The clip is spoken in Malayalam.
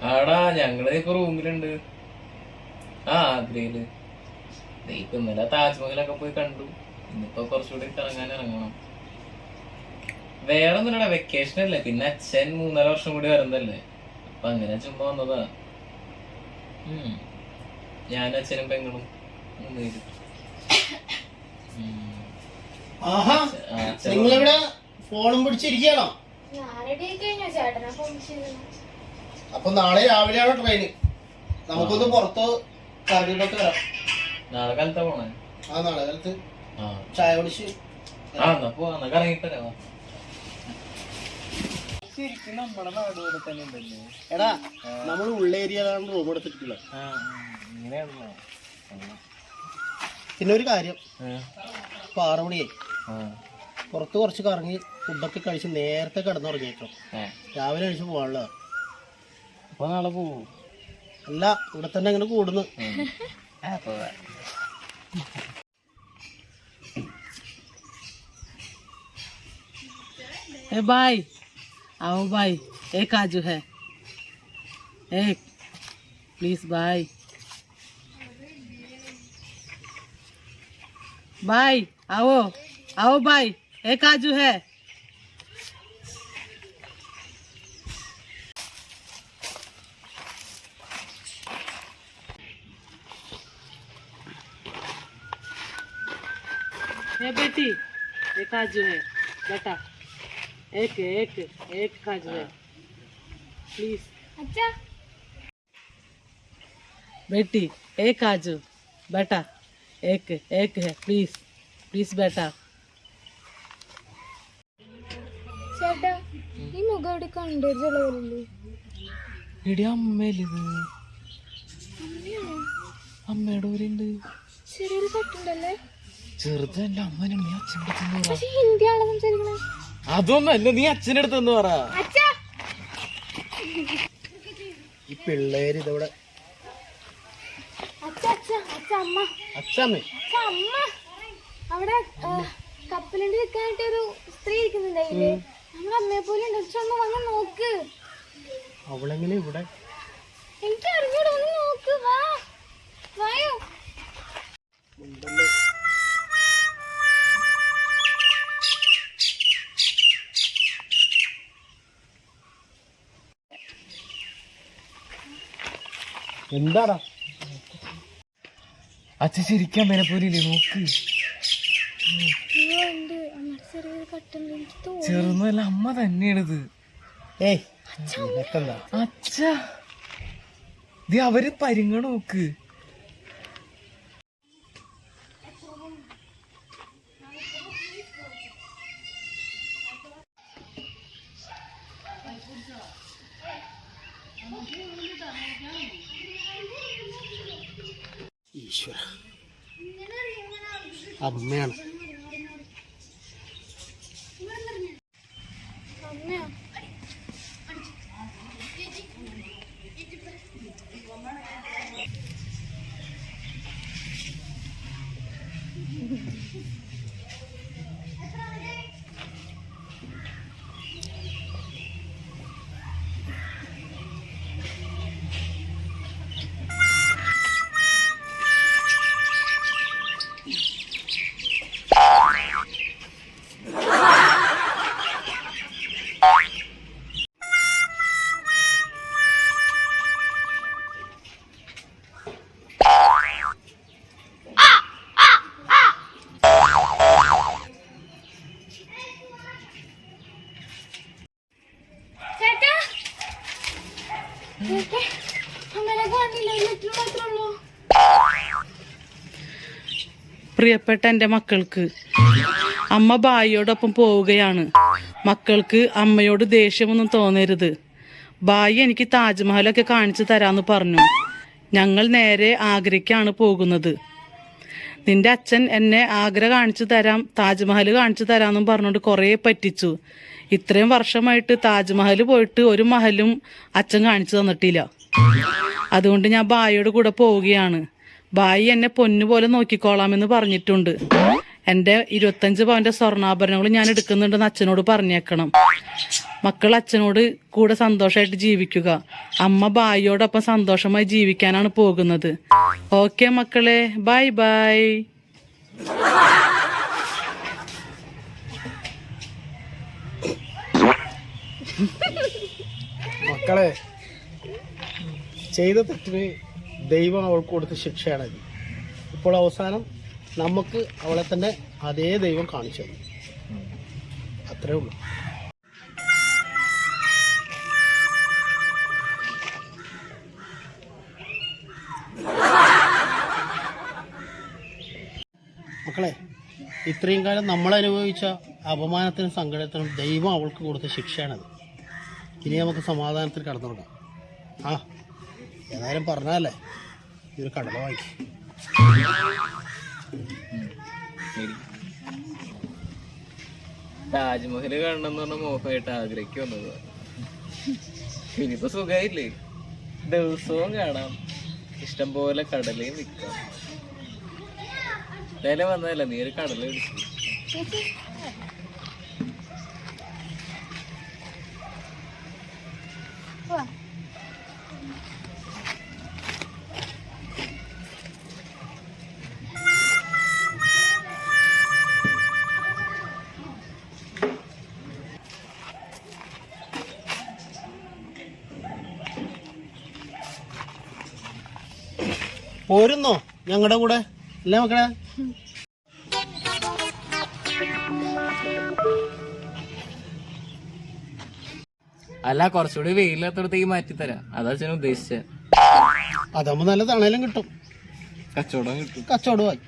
ആടാ ഞങ്ങള് ഇപ്പൊ റൂമിലുണ്ട്. ആഗ്രയില് ഇപ്പൊ ഇന്നലെ താജ്മഹലൊക്കെ പോയി കണ്ടു. ഇന്നിപ്പോ കുറച്ചുകൂടി ഇറങ്ങണം. വേറെ ഒന്നുമില്ലടാ, വെക്കേഷൻ അല്ലേ. പിന്നെ അച്ഛൻ 3.5 വർഷം കൂടി വരുന്നതല്ലേ, അപ്പൊ അങ്ങനെ ചുമ്മാ വന്നതാ. ഞാനും അച്ഛനും പെങ്ങളും 3 പേര്. നിങ്ങളിവിടെ ഫോണും പിടിച്ചിരിക്കണോ? അപ്പൊ നാളെ രാവിലെയാണോ ട്രെയിന്? നമുക്കൊന്ന് പുറത്ത് കറങ്ങിട്ടൊക്കെ വരാം. നാളെ കാലത്താ പോണേ? നാളെ കാലത്ത് ചായ കുടിച്ച് കറങ്ങിട്ട് വരാം. ശരിക്കും നമ്മുടെ നാട് പോലെ തന്നെ ഉണ്ടല്ലേ. എടാ നമ്മൾ ഉള്ളേരിയയിലാണ് റൂം എടുത്തിട്ടുള്ളത്. ഇങ്ങനെയാണല്ലോ. പിന്നെ ഒരു കാര്യം, ഇപ്പൊ 6 മണിയായി. പുറത്ത് കുറച്ച് കറങ്ങി ഫുഡൊക്കെ കഴിച്ച് നേരത്തെ കിടന്നുറങ്ങിയേക്കണം. രാവിലെ കഴിച്ച് പോകാനുള്ള. അപ്പൊ നാളെ പോവും? അല്ല, ഇവിടെ തന്നെ അങ്ങനെ കൂടുന്നു. भाई आओ भाई, एक काजू है, एक प्लीज भाई। भाई आओ आओ भाई, एक काजू है। ये बेटी, एक काजू है बेटा, एक एक एक काजू है प्लीज। अच्छा बेटी, एक काजू बेटा, एक एक है प्लीज प्लीज बेटा। ചേട്ടാ ഈ മുഖം ഇവിടെ കണ്ടുപോലല്ലേ? എടി അമ്മയിലിത്. അമ്മയുടെ ഊരുണ്ട്. ചെറിയൊരു കട്ടുണ്ടല്ലേ? ചെറുതല്ല, അമ്മനെ നീ അച്ഛൻ്റെ അടുത്ത്. പക്ഷെ ഹിന്ദിയാണല്ലോ സംസാരിക്കണേ. അതൊന്നല്ല, നീ അച്ഛൻ്റെ അടുത്ത് പറ. ഈ പിള്ളേര് ഇതവിടെ അമ്മ അവിടെ കപ്പലണ്ടി വെക്കാനായിട്ട് ഒരു സ്ത്രീ ഇരിക്കുന്നുണ്ടായില്ലേ? നമ്മുടെ അമ്മയെ പോലെ ഉണ്ട്. ഒന്ന് വന്ന് നോക്ക്. അവളെങ്ങനെ ഇവിടെ? എനിക്ക് അറിഞ്ഞൂടെ, ഒന്ന് നോക്ക്. വായോ. എന്താടാ അച്ഛൻ ശരിക്കും അമ്മേനെ പോലില്ലേ? നോക്ക്. ചെറുന്നല്ല, അമ്മ തന്നെയാണിത്. ഏയ് അച്ഛാ, ഇത് അവര് പരിങ്ങ നോക്ക്. ഈശ്വര, അമ്മയാണ്. പ്രിയപ്പെട്ട എൻ്റെ മക്കൾക്ക്, അമ്മ ബായിയോടൊപ്പം പോവുകയാണ്. മക്കൾക്ക് അമ്മയോട് ദേഷ്യമൊന്നും തോന്നരുത്. ബായി എനിക്ക് താജ്മഹലൊക്കെ കാണിച്ചു തരാമെന്ന് പറഞ്ഞു. ഞങ്ങൾ നേരെ ആഗ്രയ്ക്കാണ് പോകുന്നത്. നിന്റെ അച്ഛൻ എന്നെ ആഗ്ര കാണിച്ചു തരാം, താജ്മഹൽ കാണിച്ചു തരാമെന്നും പറഞ്ഞുകൊണ്ട് കുറേ പറ്റിച്ചു. ഇത്രയും വർഷമായിട്ട് താജ്മഹൽ പോയിട്ട് ഒരു മഹലും അച്ഛൻ കാണിച്ചു തന്നിട്ടില്ല. അതുകൊണ്ട് ഞാൻ ബായിയുടെ കൂടെ പോവുകയാണ്. ബായി എന്നെ പൊന്നുപോലെ നോക്കിക്കോളാമെന്ന് പറഞ്ഞിട്ടുണ്ട്. എൻ്റെ 25 പവൻ്റെ സ്വർണ്ണാഭരണങ്ങൾ ഞാൻ എടുക്കുന്നുണ്ടെന്ന് അച്ഛനോട് പറഞ്ഞേക്കണം. മക്കൾ അച്ഛനോട് കൂടെ സന്തോഷമായിട്ട് ജീവിക്കുക. അമ്മ ബായിയോടൊപ്പം സന്തോഷമായി ജീവിക്കാനാണ് പോകുന്നത്. ഓക്കെ മക്കളെ, ബൈ ബൈ. മക്കളെ, ചെയ്ത തെറ്റിന് ദൈവം അവൾക്ക് കൊടുത്ത ശിക്ഷയാണത്. ഇപ്പോൾ അവസാനം നമുക്ക് അവളെ തന്നെ അതേ ദൈവം കാണിച്ചു തന്നു. അത്രേ ഉള്ളൂ. മക്കളെ, ഇത്രയും കാലം നമ്മൾ അനുഭവിച്ച അപമാനത്തിനും സങ്കടത്തിനും ദൈവം അവൾക്ക് കൊടുത്ത ശിക്ഷയാണത്. ഇനി നമുക്ക് സമാധാനത്തിൽ കടന്നു തുടങ്ങാം. ആ ഏതായാലും പറഞ്ഞല്ലേ, ഇതൊരു കടല വാങ്ങിക്കും. താജ്മഹല് കാണണം എന്ന് പറഞ്ഞ മോഹമായിട്ട് ആഗ്രഹിക്ക് വന്നത്. ഇനിയിപ്പോ സുഖമായില്ലേ, ദിവസവും കാണാം, ഇഷ്ടം പോലെ കടലയും വിൽക്കാം. എന്തായാലും വന്നതല്ല, നീ ഒരു കടല പിടിച്ചു. പോരുന്നോ ഞങ്ങളുടെ കൂടെ? അല്ലേ മക്കളെ? അല്ല, കുറച്ചുകൂടി വെയിലത്തോടത്തേക്ക് മാറ്റിത്തരാം, അതാ അച്ഛൻ ഉദ്ദേശിച്ച. അതാകുമ്പോ നല്ല തണലും കിട്ടും, കച്ചവടം കിട്ടും. കച്ചവടമായി.